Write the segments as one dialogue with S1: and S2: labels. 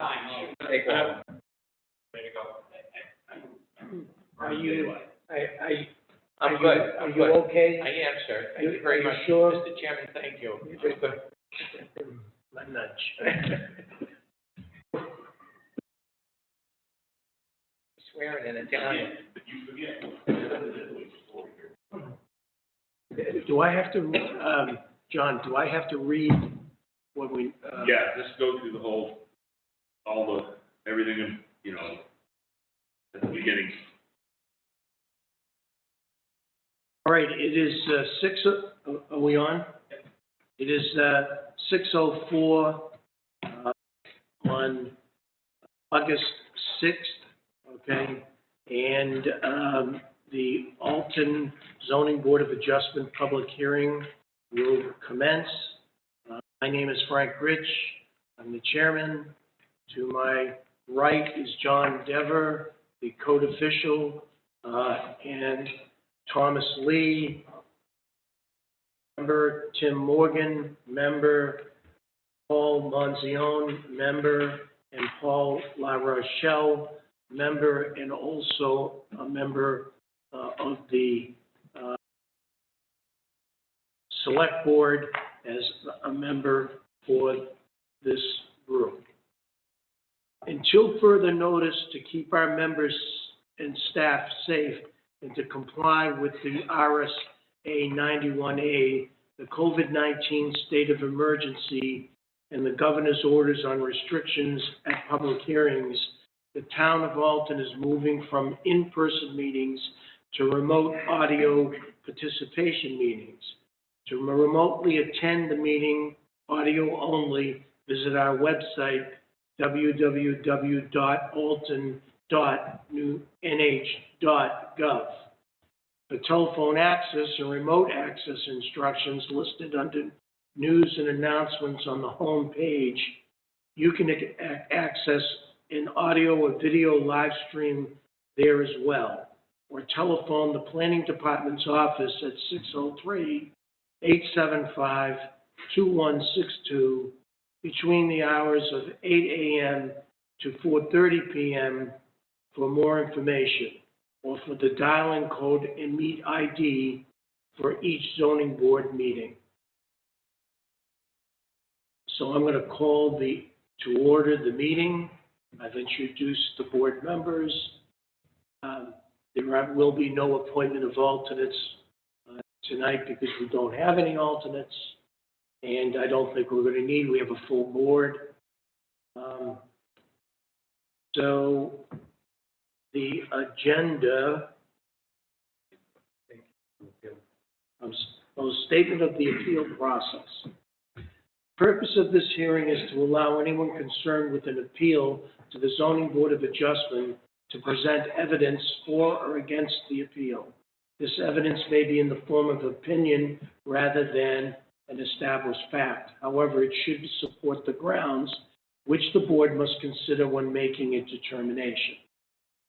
S1: Fine. Take one.
S2: Way to go.
S3: Are you,
S1: I'm good.
S3: Are you okay?
S1: I am, sir. Thank you very much.
S3: Sure?
S1: Mr. Chairman, thank you.
S3: My nudge.
S1: Swearing in Italian.
S3: Do I have to, John, do I have to read what we?
S2: Yeah, just go through everything, at the beginning.
S3: All right, it is are we on? It is 6:04 on August 6th, okay? And the Alton Zoning Board of Adjustment public hearing will commence. My name is Frank Rich. I'm the chairman. To my right is John Dever, the code official, and Thomas Lee, member, Tim Morgan, member, Paul Monzione, member, and Paul La Rochelle, member, and also a member of the select board as a member for this group. Until further notice, to keep our members and staff safe and to comply with the RSA 91A, the COVID-19 state of emergency, and the governor's orders on restrictions at public hearings, the town of Alton is moving from in-person meetings to remote audio participation meetings. To remotely attend the meeting, audio only, visit our website, www.alton.nh.gov. For telephone access and remote access instructions listed under news and announcements on the home page, you can access an audio or video live stream there as well, or telephone the planning department's office at 603-875-2162 between the hours of 8 a.m. to 4:30 p.m. for more information, or for the dial-in code and meet ID for each zoning board meeting. So I'm going to call to order the meeting. I've introduced the board members. There will be no appointment of alternates tonight because we don't have any alternates, and I don't think we're going to need. We have a full board. So the agenda, statement of the appeal process. The purpose of this hearing is to allow anyone concerned with an appeal to the Zoning Board of Adjustment to present evidence for or against the appeal. This evidence may be in the form of opinion rather than an established fact. However, it should support the grounds which the board must consider when making a determination.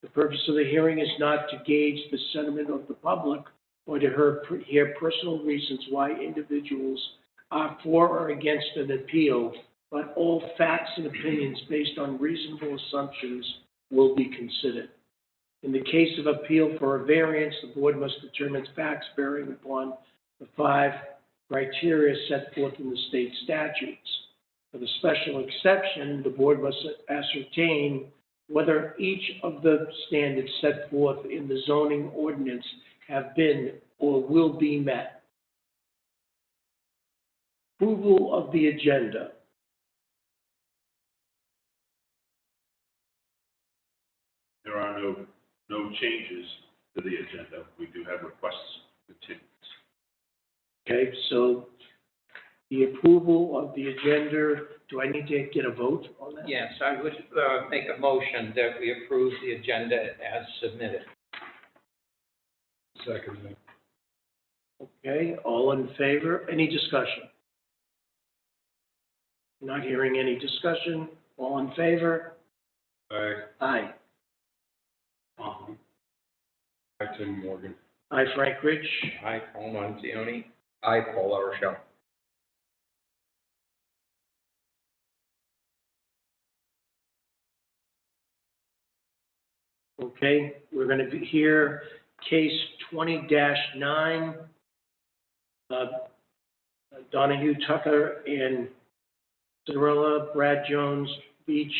S3: The purpose of the hearing is not to gauge the sentiment of the public or to hear personal reasons why individuals are for or against an appeal, but all facts and opinions based on reasonable assumptions will be considered. In the case of appeal for a variance, the board must determine facts bearing upon the 5 criteria set forth in the state statutes. For the special exception, the board must ascertain whether each of the standards set forth in the zoning ordinance have been or will be met. Approval of the agenda.
S2: There are no changes to the agenda. We do have requests for continuance.
S3: Okay, so the approval of the agenda, do I need to get a vote on that?
S1: Yes, I would make a motion that we approve the agenda as submitted.
S2: Second.
S3: Okay, all in favor? Any discussion? Not hearing any discussion. All in favor?
S2: Aye.
S3: Aye.
S2: Aye, Tim Morgan.
S3: Aye, Frank Rich.
S1: Aye, Paul Monzione.
S4: Aye, Paul La Rochelle.
S3: Okay, we're going to hear case 20-9, Donahue Tucker and Cinderella Brad Jones Beach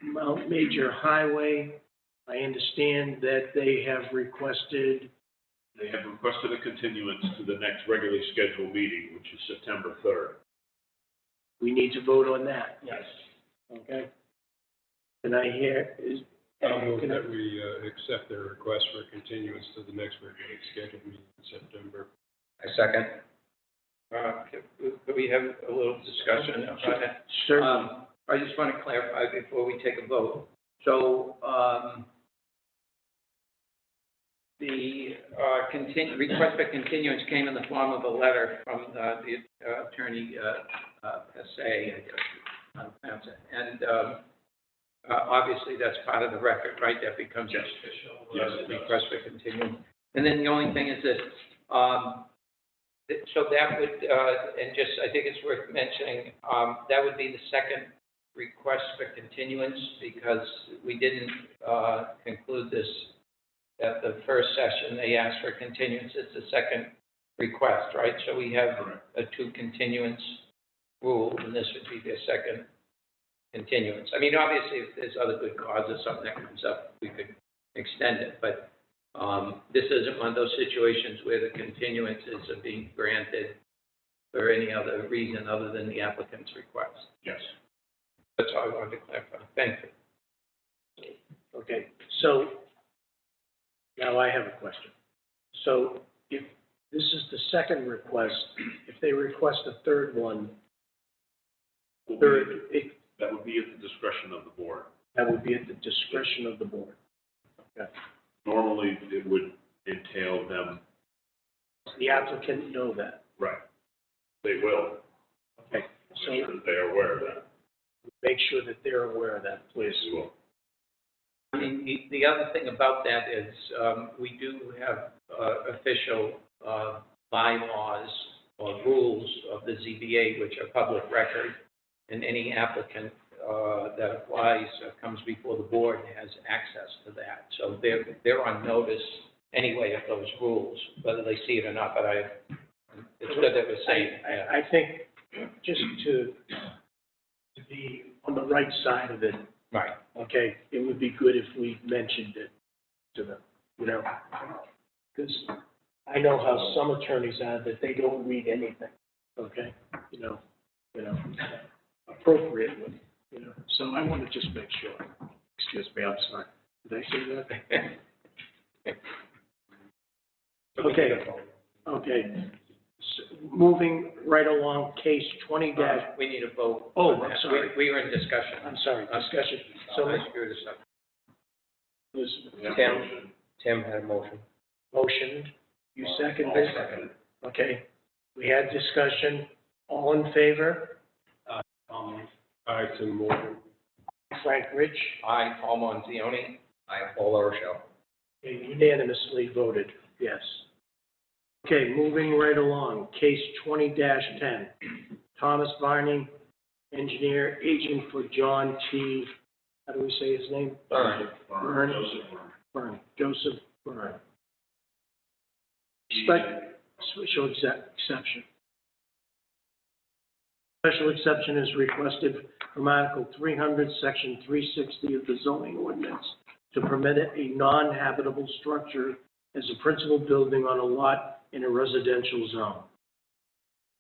S3: Mount Major Highway. I understand that they have requested,
S2: a continuance to the next regularly scheduled meeting, which is September 3rd.
S3: we need to vote on that.
S4: Yes.
S3: Okay. Can I hear,
S5: I'll move that we accept their request for continuance to the next regularly scheduled meeting in September.
S1: I second. Could we have a little discussion about that?
S3: certainly,
S1: I just want to clarify before we take a vote. So, the request for continuance came in the form of a letter from the attorney, Passay, I guess, I don't pronounce it. And obviously, that's part of the record, right? That becomes
S2: Yes.
S1: official
S2: Yes, it does.
S1: request for continuance. And then the only thing is that, so that would, and just, I think it's worth mentioning, that would be the second request for continuance, because we didn't conclude this at the first session. They asked for continuance. It's the second request, right? So we have a two continuance rule, and this would be their second continuance. I mean, obviously, if there's other good cause or something that comes up, we could extend it, but this isn't one of those situations where the continuances are being granted for any other reason other than the applicant's request.
S2: Yes.
S1: That's all I wanted to clarify. Thank you.
S3: okay, so now I have a question. So if this is the second request, if they request a third one,
S2: That would be at the discretion of the board.
S3: that would be at the discretion of the board.
S2: Normally, it would entail them,
S3: The applicant know that.
S2: right, they will,
S3: Okay,
S2: so
S3: so
S2: that they are aware of that.
S3: make sure that they're aware of that, please.
S2: They will.
S1: I mean, the other thing about that is, we do have official bylaws or rules of the ZBA, which are public record, and any applicant that applies, comes before the board, has access to that. So they're on notice anyway of those rules, whether they see it or not, but it's good that we're saying. Yeah.
S3: I think just to be on the right side of it,
S1: Right.
S3: okay, it would be good if we mentioned it to them, you know? Because I know how some attorneys are, that they don't read anything, okay? You know, appropriately, you know? So I want to just make sure. Excuse me, I'm sorry. Did I say that? Okay. Moving right along, case 20 dash,
S1: We need a vote.
S3: Oh,
S1: on
S3: I'm
S1: that.
S3: sorry.
S1: We were in discussion.
S3: I'm sorry, discussion. So
S1: I screwed this up.
S5: Tim had a motion.
S3: motioned, you seconded? Okay, we had discussion, all in favor?
S5: Aye, Tim Morgan.
S3: Frank Rich,
S1: Aye, Paul Monzioni. Aye, Paul LaRochelle.
S3: unanimously voted, yes. Okay, moving right along, case 20-10, Thomas Varney, engineer, agent for John T., how do we say his name?
S1: Byrne.
S3: Byrne. Joseph Byrne. Special exception. Special exception is requested from Article 300, Section 360 of the zoning ordinance to permit a non-habitable structure as a principal building on a lot in a residential zone.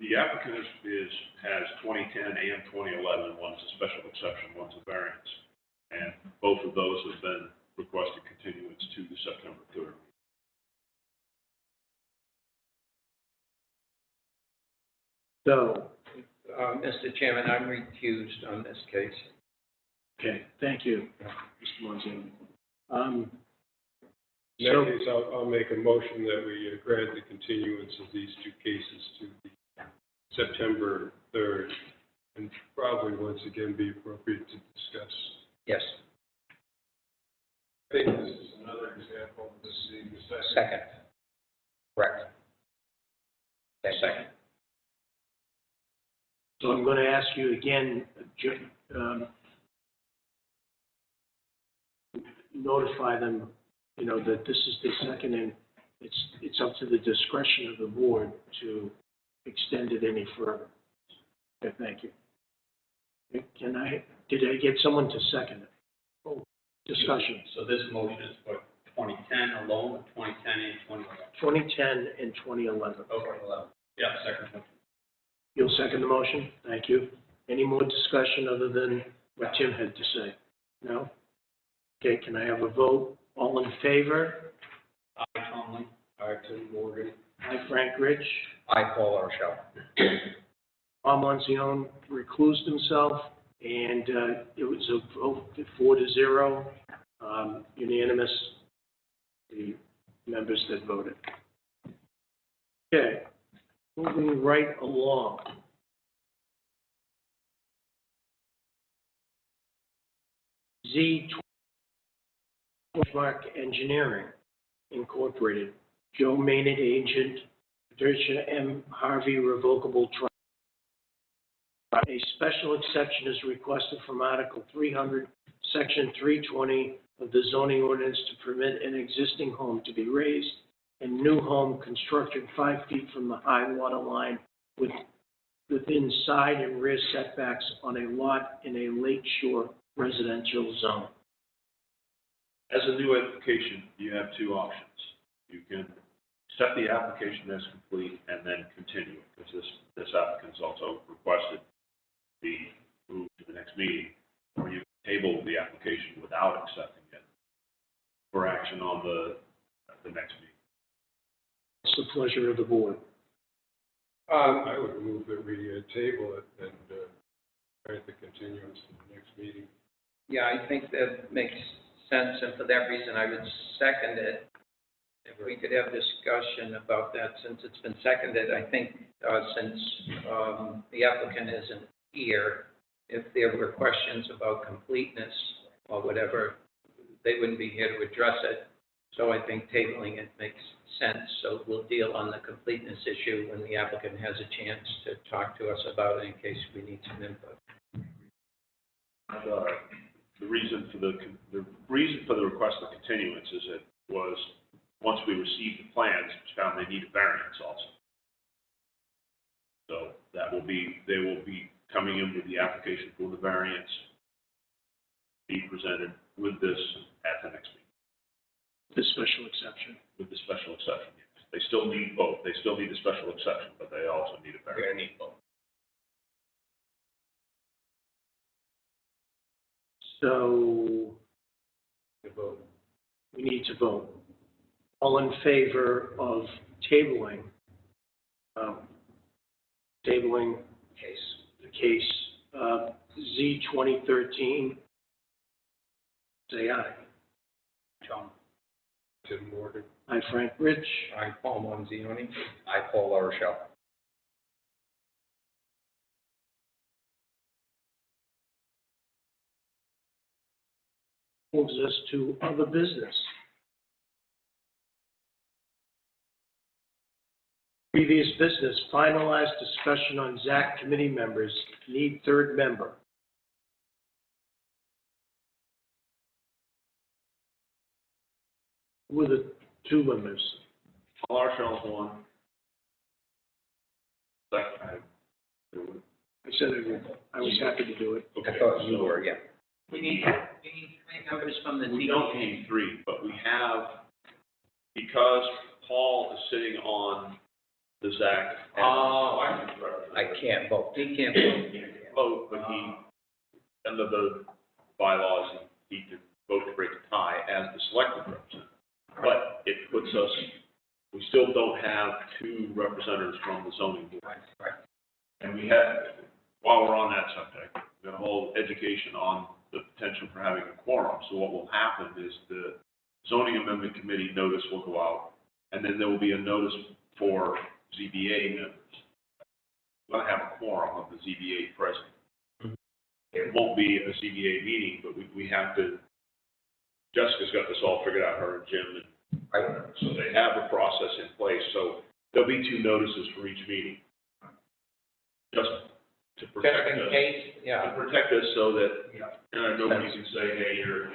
S2: The applicant has 2010 and 2011, one's a special exception, one's a variance. And both of those have been requested continuance to the September 3rd.
S3: So,
S1: Mr. Chairman, I'm recused on this case.
S3: okay, thank you, Mr. Monzini.
S5: In that case, I'll make a motion that we grant the continuance of these two cases to the September 3rd, and probably once again be appropriate to discuss.
S1: Yes.
S5: I think this is another example of this being the
S1: Second. Correct. Okay, second.
S3: So I'm going to ask you again, notify them, that this is the second, and it's up to the discretion of the board to extend it any further. Okay, thank you. Did I get someone to second it? Oh, discussion.
S4: So this motion is for 2010 alone, or 2010 and 2011?
S3: 2010 and 2011.
S4: Okay, 11. Yeah, second motion.
S3: You'll second the motion? Thank you. Any more discussion other than what Tim had to say? No? Okay, can I have a vote? All in favor?
S4: Aye, Tom Lee.
S5: Aye, Tim Morgan.
S3: Aye, Frank Rich.
S4: Aye, Paul Rochelle.
S3: Tom Monzione reclused himself, and it was a vote 4-0, unanimous, the members that voted. Okay, moving right along. Mark Engineering Incorporated, Joe Maynard agent, Patricia M. Harvey revocable trust. A special exception is requested from Article 300, Section 320 of the zoning ordinance to permit an existing home to be raised and new home constructed 5 feet from the high water line within side and rear setbacks on a lot in a lake shore residential zone.
S2: As a new application, you have two options. You can accept the application as complete and then continue it, because this applicant's also requested be moved to the next meeting, or you table the application without accepting it for action on the next meeting.
S3: It's the pleasure of the board.
S5: I would move that we table it and grant the continuance to the next meeting.
S1: Yeah, I think that makes sense, and for that reason, I would second it. If we could have discussion about that, since it's been seconded, I think since the applicant isn't here, if there were questions about completeness or whatever, they wouldn't be here to address it. So I think tabling it makes sense. So we'll deal on the completeness issue when the applicant has a chance to talk to us about it in case we need some input.
S2: The reason for the request for continuance is it was, once we received the plans, we found they need a variance also. So they will be coming in with the application for the variance, be presented with this at the next meeting.
S3: The special exception.
S2: With the special exception, yes. They still need both. They still need a special exception, but they also need a variance.
S4: We're gonna need both.
S3: So we need to vote. All in favor of tabling the case Z 2013, say aye.
S4: John.
S5: Tim Morgan.
S3: Aye, Frank Rich.
S1: Aye, Paul Monzione.
S4: Aye, Paul Rochelle.
S3: Moves us to other business. Previous business, finalized discussion on ZAC committee members, need third member. Who are the two members?
S2: Paul Arshell's one. Second.
S3: I said I was happy to do it.
S4: I thought you were, yeah.
S1: We need three members from the
S2: We
S1: ZBA.
S2: don't need three, but we have, because Paul is sitting on the ZAC.
S4: I can't vote.
S1: He can't vote.
S2: Vote, but under the bylaws, he can vote to break a tie as the selected representative. But it puts us, we still don't have two representatives from the zoning board.
S4: Right.
S2: And we have, while we're on that subject, we're going to hold education on the potential for having a quorum. So what will happen is the zoning amendment committee notice will go out, and then there will be a notice for ZBA members. We're going to have a quorum of the ZBA present.
S4: Mhm.
S2: It won't be a ZBA meeting, but we have to, Jessica's got this all figured out, her and Jim, and
S4: Right.
S2: so they have a process in place. So there'll be two notices for each meeting. Just to protect
S1: Just in
S2: us.
S1: case,
S2: To
S1: yeah.
S2: protect us so that nobody can say, hey, you're,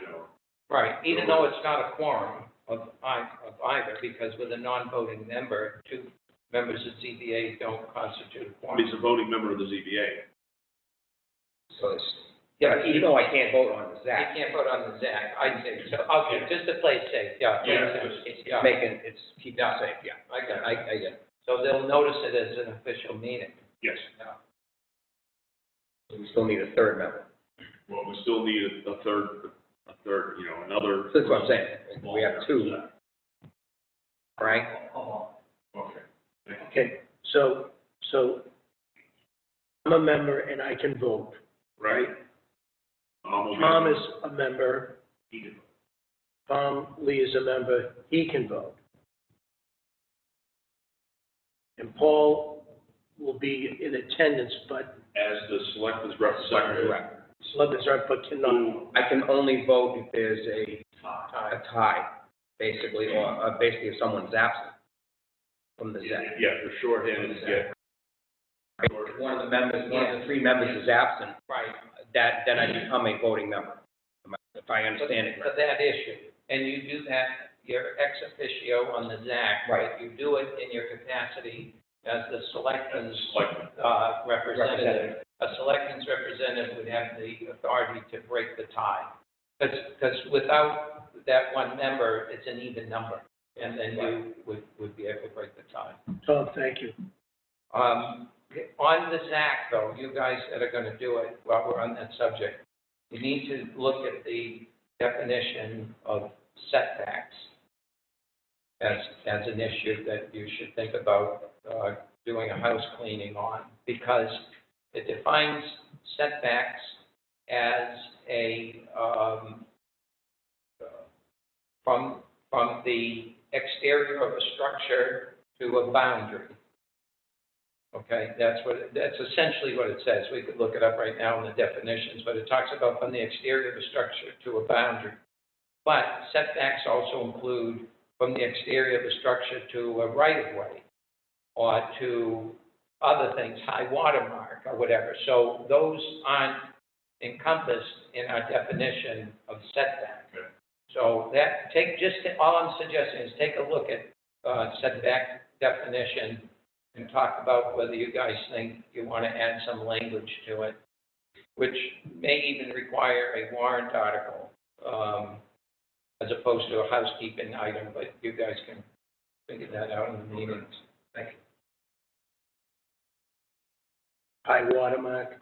S1: Right, even though it's not a quorum of either, because with a non-voting member, two members of ZBA don't constitute a quorum.
S2: He's a voting member of the ZBA.
S6: So it's, yeah, even though I can't vote on the
S1: You
S6: ZAC,
S1: can't vote on the ZAC, I'd say, so, okay, just to play it safe, yeah.
S6: it's
S1: Yeah.
S6: making, it's keeping
S1: Yeah.
S6: it safe, yeah.
S1: I got it.
S6: I get it.
S1: So they'll notice it as an official meeting.
S2: Yes.
S6: We still need a third member.
S2: Well, we still need a third, another.
S6: That's what I'm saying. We have two. Frank?
S2: Okay.
S3: Okay, so I'm a member and I can vote, right? Tom is a member,
S2: He did.
S3: Tom Lee is a member, he can vote. And Paul will be in attendance, but
S2: As the selectmen's representative.
S3: Selectmen's rep, but cannot.
S6: I can only vote if there's a tie, basically, or basically if someone's absent from the ZAC.
S2: Yeah, for shorthand, yeah.
S6: If one of the three members is absent,
S1: Right.
S6: then I become a voting member, if I understand it
S1: For
S6: correctly.
S1: that issue, and you do that, you're ex officio on the ZAC, right? You do it in your capacity as the selectman's representative. A selectman's representative would have the authority to break the tie. Because without that one member, it's an even number, and then you would be able to break the tie.
S3: Tom, thank you.
S1: On the ZAC, though, you guys that are gonna do it, while we're on that subject, you need to look at the definition of setbacks as an issue that you should think about, doing a house cleaning on, because it defines setbacks as from the exterior of a structure to a boundary. Okay, that's essentially what it says. We could look it up right now in the definitions, but it talks about from the exterior of a structure to a boundary. But setbacks also include from the exterior of a structure to a right-of-way or to other things, high water mark or whatever. So those aren't encompassed in our definition of setback.
S2: Okay.
S1: So all I'm suggesting is take a look at setback definition and talk about whether you guys think you want to add some language to it, which may even require a warrant article, as opposed to a housekeeping item, but you guys can figure that out in the meetings. Thank you.
S3: High watermark.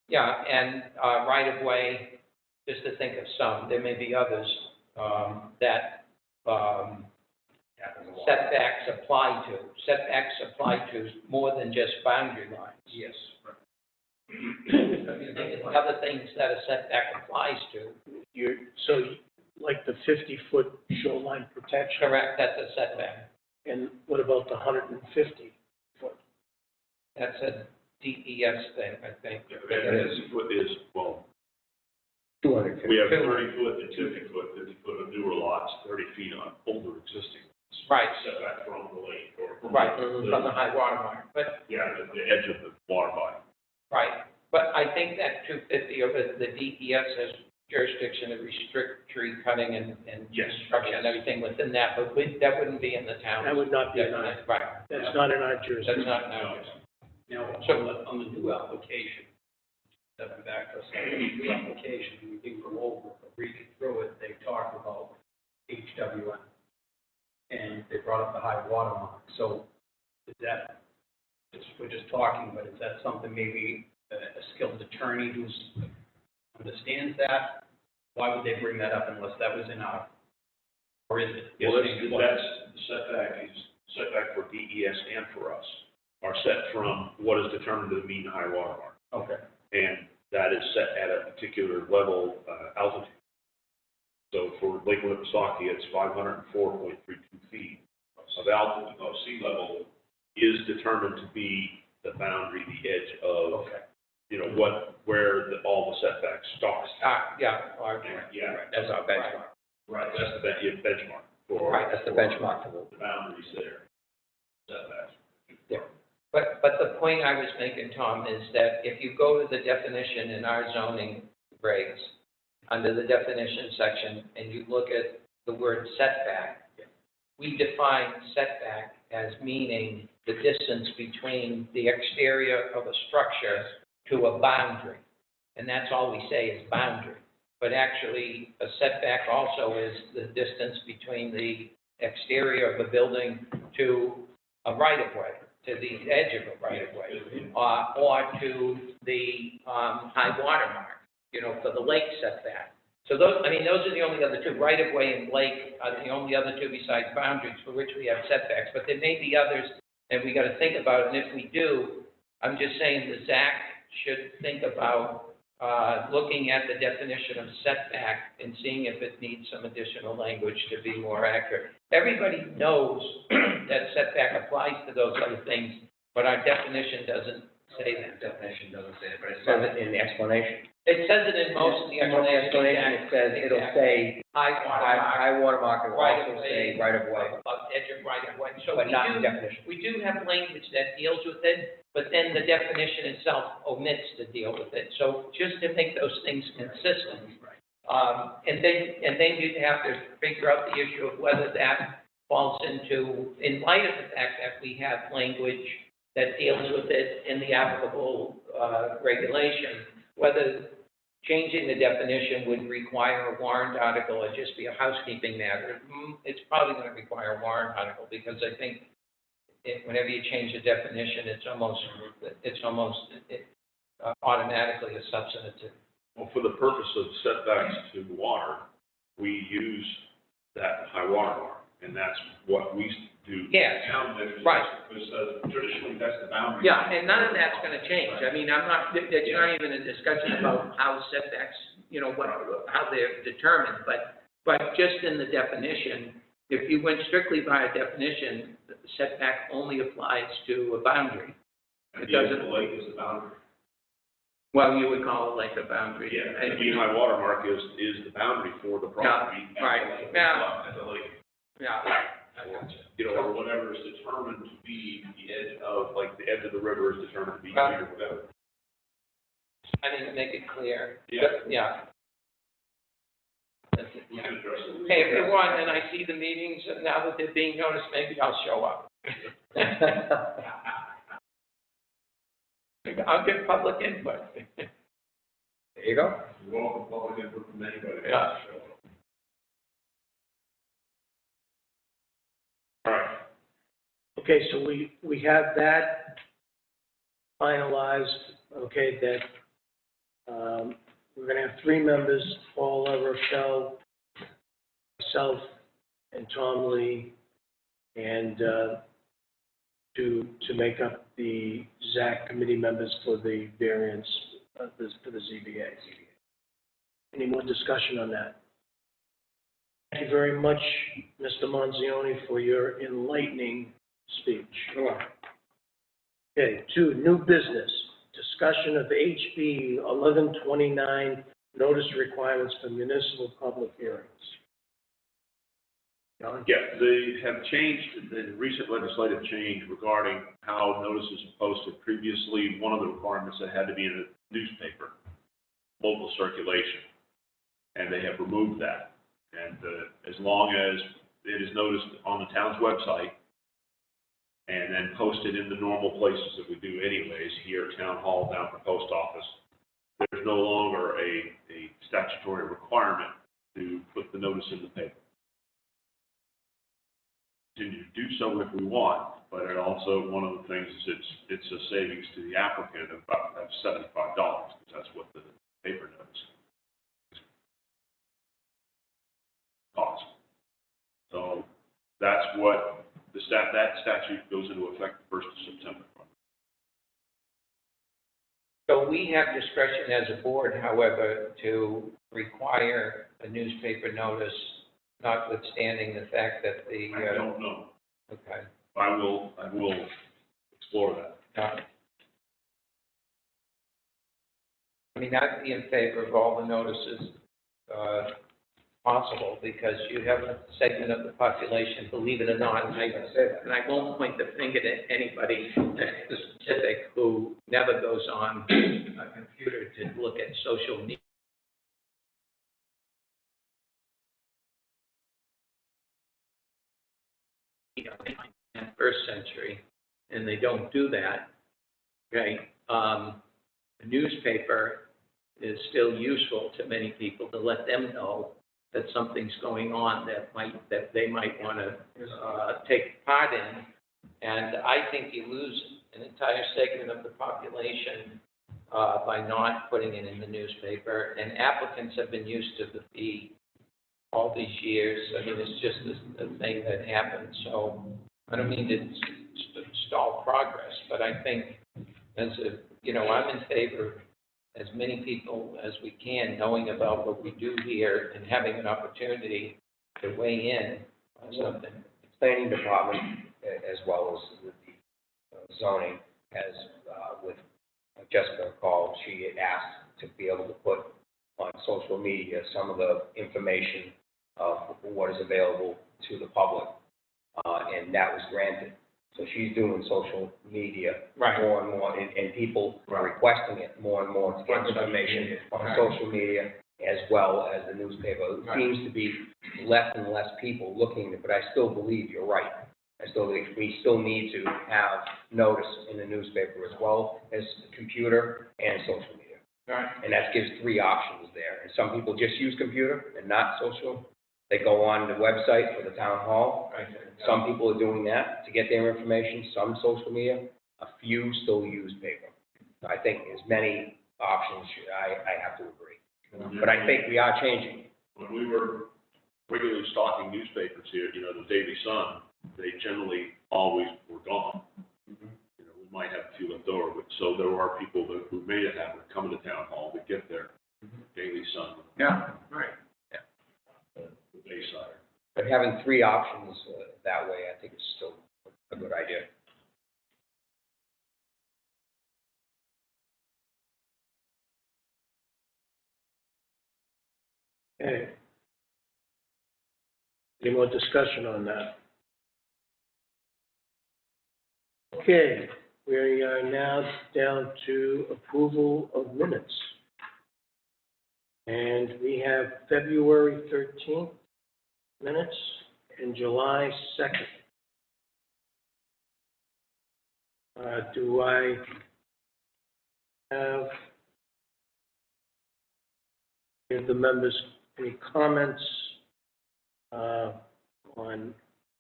S1: Yeah, and right of way, just to think of some, there may be others that setbacks apply to. Setbacks apply to more than just boundary lines.
S2: Yes.
S1: Other things that a setback applies to.
S3: Like the 50-foot shoreline protection,
S1: Correct, that's a setback.
S3: and what about the 150-foot?
S1: That's a DES thing, I think.
S2: Well,
S6: 250.
S2: we have 30-foot and 50-foot, 50-foot of newer lots, 30 feet on older existing.
S1: Right.
S2: Setback from the lake or.
S1: Right, from the high water mark, but,
S2: Yeah, the edge of the water body.
S1: right. But I think that 250 of the DES has jurisdiction to restrict tree cutting and
S2: Yes.
S1: construction and everything within that, but that wouldn't be in the town.
S3: That would not be in our,
S1: Right,
S3: that's not in our
S1: that's
S3: jurisdiction.
S1: not in our jurisdiction.
S4: Now, on the new application, stepping back for a second, the new application, we did go over, reading through it, they talked about HWM. And they brought up the high water mark. So is that, we're just talking, but is that something maybe a skilled attorney who understands that? Why would they bring that up unless that was in our, or is it?
S2: Well, that's, the setback for DES and for us are set from what is determined to mean high water mark.
S4: Okay.
S2: And that is set at a particular level, altitude. So for Lake Winnipesaukee, it's 504.32 feet of altitude, of sea level is determined to be the boundary, the edge of, where all the setbacks start.
S1: Yeah.
S2: Yeah,
S6: That's our benchmark.
S2: right, that's the benchmark for.
S1: Right,
S6: That's the benchmark for
S2: The boundaries there, setbacks.
S1: But the point I was making, Tom, is that if you go to the definition in our zoning regs, under the definition section, and you look at the word setback, we define setback as meaning the distance between the exterior of a structure to a boundary. And that's all we say is boundary. But actually, a setback also is the distance between the exterior of a building to a right-of-way, to the edge of a right-of-way, or to the high water mark, for the lake setback. So those are the only other two. Right-of-way and lake are the only other two besides boundaries for which we have setbacks. But there may be others, and we got to think about it. And if we do, I'm just saying the ZAC should think about looking at the definition of setback and seeing if it needs some additional language to be more accurate. Everybody knows that setback applies to those other things, but our definition doesn't say that.
S6: The definition doesn't say it, but it says it in the explanation.
S1: It says it in most of the explanation.
S6: It says, it'll say high water mark, it will also say right of way,
S1: Edge of right of way. So
S6: but not in definition.
S1: we do have language that deals with it, but then the definition itself omits to deal with it. So just to make those things consistent. And then you'd have to figure out the issue of whether that falls into, in light of the fact that we have language that deals with it in the applicable regulation, whether changing the definition would require a warrant article or just be a housekeeping matter. It's probably going to require a warrant article, because I think whenever you change the definition, it's almost automatically a substantive.
S2: Well, for the purpose of setbacks to water, we use that high water mark, and that's what we do.
S1: Yeah, right.
S2: Because traditionally, that's the boundary.
S1: Yeah, and none of that's going to change. It's not even a discussion about how setbacks, how they're determined, but just in the definition, if you went strictly by a definition, the setback only applies to a boundary.
S2: And the edge of the lake is the boundary.
S1: Well, you would call it like a boundary.
S2: Yeah, and the high water mark is the boundary for the property.
S1: Yeah, right.
S2: At the lake.
S1: Yeah.
S2: Or whatever is determined to be the edge of, like, the edge of the river is determined to be here, or whatever.
S1: I didn't make it clear.
S2: Yeah.
S1: Yeah.
S2: We can address it.
S1: Hey, everyone, and I see the meetings, now that they're being noticed, maybe I'll show up. I'll get public input.
S6: There you go.
S2: You're welcome, public input from anybody.
S1: Yeah.
S2: All right.
S3: Okay, so we have that finalized, okay, that we're gonna have 3 members, Paula, Rochelle, myself, and Tom Lee, and to make up the ZAC committee members for the variance, for the ZBA. Any more discussion on that? Thank you very much, Mr. Manzioni, for your enlightening speech.
S6: Sure.
S3: Okay, 2, new business, discussion of HB 1129, notice requirements for municipal public hearings. John?
S2: Yeah, they have changed, the recent legislative change regarding how notices are posted. Previously, one of the requirements that had to be in a newspaper, local circulation, and they have removed that. And as long as it is noticed on the town's website and then posted in the normal places that we do anyways, here at Town Hall, down at the post office, there's no longer a statutory requirement to put the notice in the paper. Continue to do so if we want, but it also, one of the things is it's a savings to the applicant of about $75, because that's what the paper notice costs. So that's what that statute goes into effect the 1st of September.
S1: So we have discretion as a board, however, to require a newspaper notice, notwithstanding the fact that the.
S2: I don't know.
S1: Okay.
S2: I will explore that.
S1: I'd be in favor of all the notices possible, because you have a segment of the population, believe it or not, and I won't point the finger at anybody specific who never goes on a computer to look at social media. century, and they don't do that, okay, the newspaper is still useful to many people to let them know that something's going on that they might want to take part in. And I think you lose an entire segment of the population by not putting it in the newspaper. And applicants have been used to the fee all these years. I mean, it's just a thing that happens. So I don't mean to stall progress, but I think I'm in favor of as many people as we can knowing about what we do here and having an opportunity to weigh in on something.
S6: The planning department, as well as with the zoning, has, with Jessica called, she asked to be able to put on social media some of the information of what is available to the public, and that was granted. So she's doing social media more and more, and people are requesting it more and more to get information on social media as well as the newspaper. It seems to be less and less people looking at it, but I still believe you're right. I still think we still need to have notice in the newspaper as well as the computer and social media.
S1: Right.
S6: And that gives 3 options there. And some people just use computer and not social. They go on the website for the town hall.
S1: Right.
S6: Some people are doing that to get their information, some social media, a few still use paper. I think as many options, I have to agree. But I think we are changing.
S2: When we were regularly stocking newspapers here, the Daily Sun, they generally always were gone. We might have a few left over, but so there are people who made it happen, come to town hall to get their Daily Sun.
S1: Yeah, right.
S2: The Bayside.
S6: But having 3 options that way, I think is still a good idea.
S3: Okay. Any more discussion on that? Okay, we are now down to approval of minutes. And we have February 13th minutes and July 2nd. Do I have any of the members any comments on,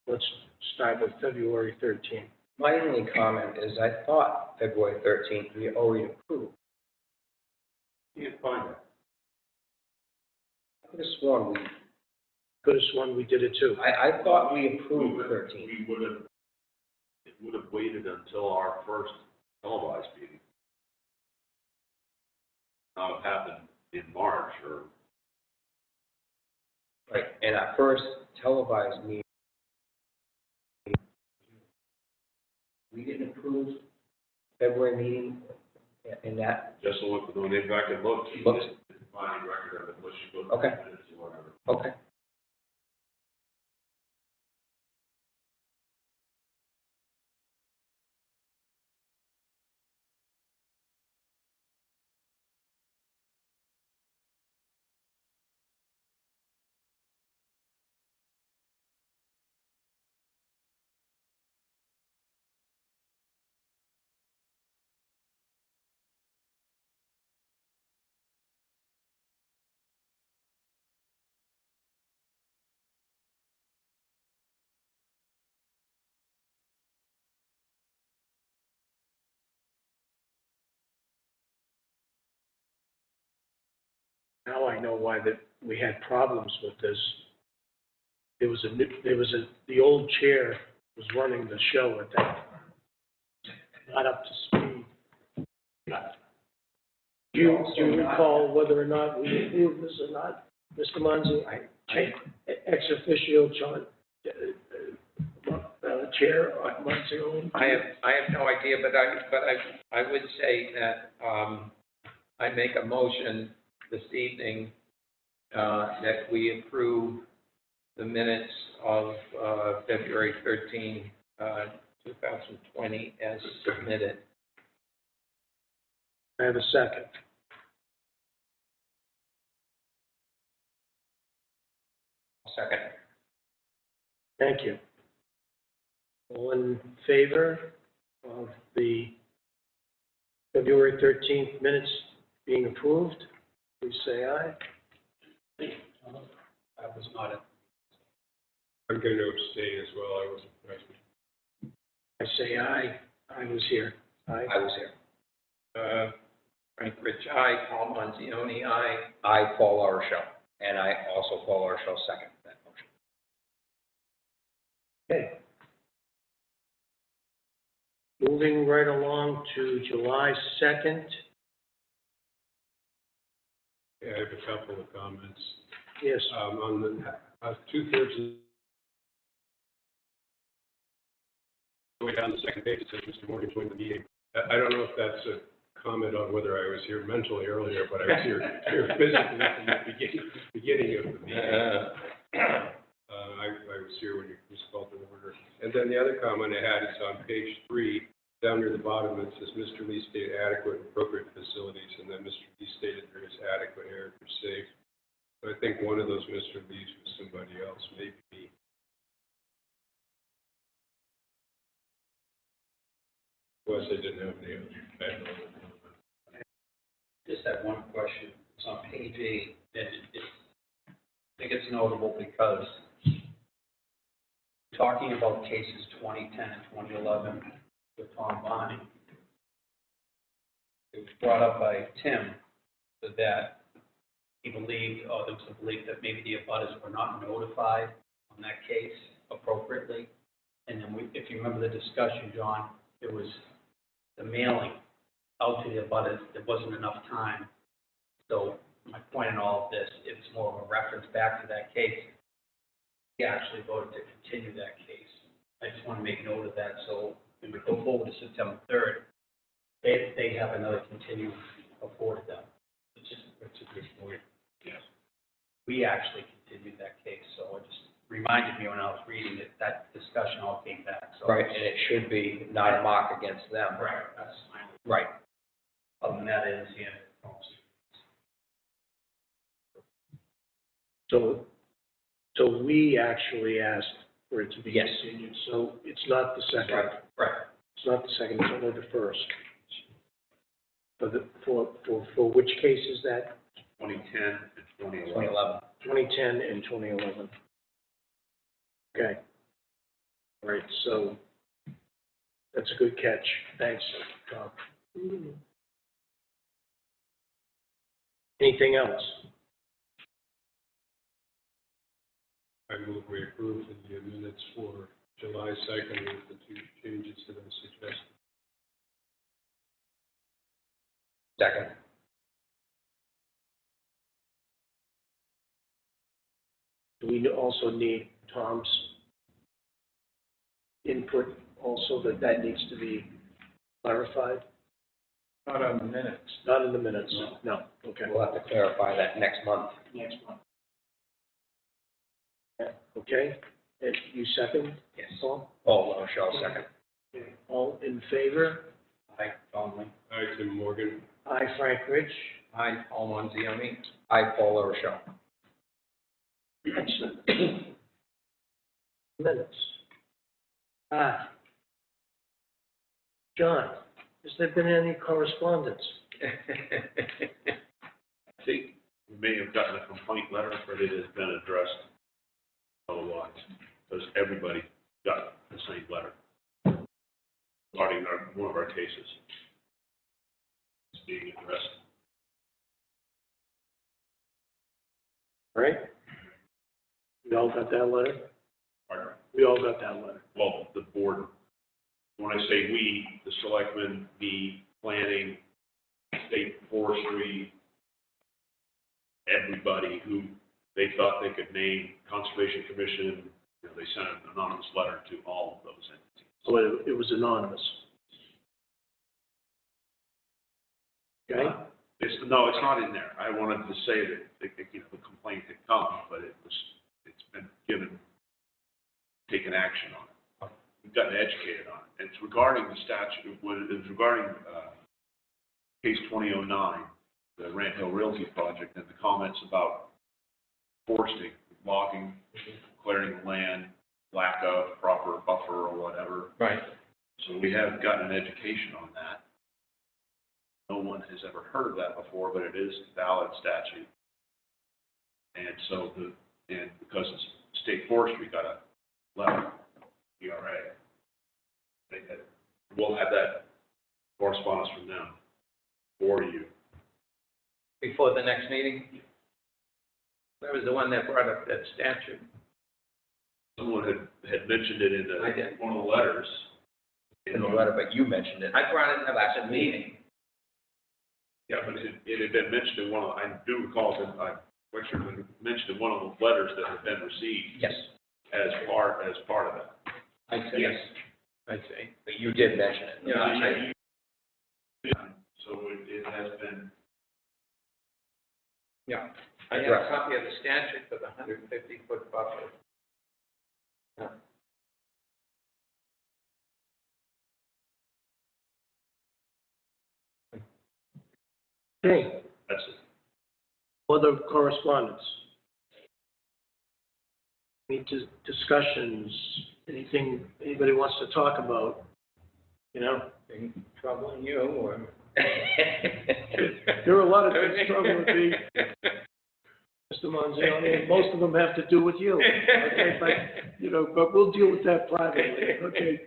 S3: let's start with February 13th.
S6: My only comment is I thought February 13th we already approved.
S2: Can't find it.
S6: I could have sworn we,
S3: Could have sworn we did it too.
S6: I thought we approved 13th.
S2: It would have waited until our first televised meeting. Not have happened in March or.
S6: Right, and our first televised meeting, we didn't approve February meeting in that.
S2: Just look, when they back and look, you
S6: Looks-
S2: didn't find any record of it unless you go to
S6: Okay.
S2: the minutes or whatever.
S6: Okay.
S3: Now I know why that we had problems with this. The old chair was running the show at that time. Not up to speed. Do you recall whether or not we approved this or not, Mr. Munzy? Ex officio, Chair Munzy?
S1: I have no idea, but I would say that I make a motion this evening that we approve the minutes of February 13, 2020 as submitted.
S3: I have a second.
S6: Second.
S3: Thank you. All in favor of the February 13th minutes being approved, please say aye.
S4: I was not at,
S5: I'm going to abstain as well. I wasn't present.
S3: I say aye. I was here. Aye.
S6: I was here.
S1: Frank Rich, aye. Paul Manzioni, aye.
S6: I, Paul LaRochelle, and I also, Paul LaRochelle, second that motion.
S3: Okay. Moving right along to July 2nd.
S5: Yeah, I have a couple of comments.
S3: Yes,
S5: On the, 2/3 of the way down the second page, it says Mr. Morgan joined the meeting. I don't know if that's a comment on whether I was here mentally earlier, but I was here physically from the beginning of the meeting. I was here when you was called to order. And then the other comment I had is on page 3, down near the bottom, it says Mr. Lee stated adequate and appropriate facilities, and then Mr. Lee stated there is adequate air for safe. So I think one of those Mr. Lees was somebody else, maybe me. Plus, I didn't have any other background.
S4: just had one question. It's on page 8, and I think it's notable because talking about cases 2010 and 2011 with Tom Bonney, it was brought up by Tim that he believed, or there was a belief that maybe the abutters were not notified on that case appropriately. And then if you remember the discussion, John, it was the mailing out to the abutters, there wasn't enough time. So my point in all of this, it's more of a reference back to that case. He actually voted to continue that case. I just want to make note of that, so when we go forward to September 3rd, they have another continuance afforded them. It's a good point.
S2: Yes.
S4: We actually continued that case, so it just reminded me when I was reading it, that discussion all came back, so.
S6: Right, and it should be not a mark against them.
S4: Right, that's fine.
S6: Right.
S4: Other than that, is, yeah.
S3: so we actually asked for it to be
S6: Yes.
S3: continued, so it's not the second.
S4: Right.
S3: It's not the second, it's only the first. For which case is that?
S2: 2010 and 2011.
S6: 2011.
S3: 2010 and 2011. Okay. All right, so that's a good catch. Thanks, Tom. Anything else?
S5: I move we approve the minutes for July 2nd with the 2 changes that I suggested.
S6: Second.
S3: Do we also need Tom's input also, that needs to be clarified?
S1: Not on the minutes.
S3: Not in the minutes? No, okay.
S6: We'll have to clarify that next month.
S3: Next one. Okay, and you second,
S6: Yes.
S3: Paul?
S6: Paul LaRochelle, second.
S3: All in favor?
S4: Aye, Conley.
S5: Hi, Tim Morgan.
S3: Aye, Frank Rich.
S1: Aye. Paul Manzioni.
S6: I, Paul LaRochelle.
S3: Excellent. Minutes. John, has there been any correspondence?
S2: I think we may have gotten a complaint letter, but it has been addressed otherwise, because everybody got the same letter regarding one of our cases. It's being addressed.
S3: Right? We all got that letter?
S2: Pardon?
S3: We all got that letter.
S2: Well, the board, when I say we, the selectmen, me, planning, state forestry, everybody who they thought they could name, Conservation Commission, they sent an anonymous letter to all of those entities.
S3: So it was anonymous. Okay?
S2: No, it's not in there. I wanted to say that, the complaint had come, but it's been taken action on it. We've gotten educated on it. It's regarding the statute, it's regarding case 2009, the Rand Hill Realty project, and the comments about foresting, logging, clearing the land, lack of proper buffer or whatever.
S1: Right.
S2: So we have gotten an education on that. No one has ever heard of that before, but it is a valid statute. And so because it's state forestry got a letter, ERA, we'll have that correspondence from them for you.
S1: Before the next meeting? That was the one that brought up that statute.
S2: Someone had mentioned it in
S1: I did.
S2: one of the letters.
S6: In the letter, but you mentioned it.
S1: I brought it up at the meeting.
S2: Yeah, but it had been mentioned in one of, I do recall that it had been mentioned in one of the letters that had been received
S6: Yes,
S2: as part of that.
S1: I see.
S6: yes,
S1: I see.
S6: but you did mention it.
S1: Yeah,
S2: So it has been,
S1: Yeah. I have a copy of the statute for the 150-foot buffer. Yeah.
S3: Okay,
S2: that's it.
S3: other correspondence? Any discussions, anything anybody wants to talk about? You know,
S1: Any troubling you or?
S3: there are a lot of things troubling me, Mr. Manzioni, and most of them have to do with you. Okay, but we'll deal with that privately, okay?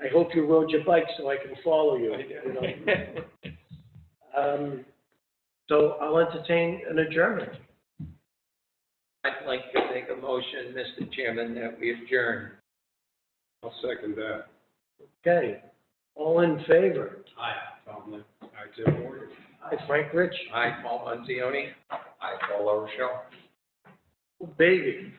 S3: I hope you rode your bike so I can follow you, So I'll entertain an adjournment.
S1: I'd like to make a motion, Mr. Chairman, that we adjourn.
S5: I'll second that.
S3: Okay, all in favor?
S4: Aye, Tom Lynn.
S5: Hi, Tim Morgan.
S3: Hi, Frank Rich.
S1: Hi, Paul Manzioni.
S6: I, Paul LaRochelle.
S3: Oh, baby.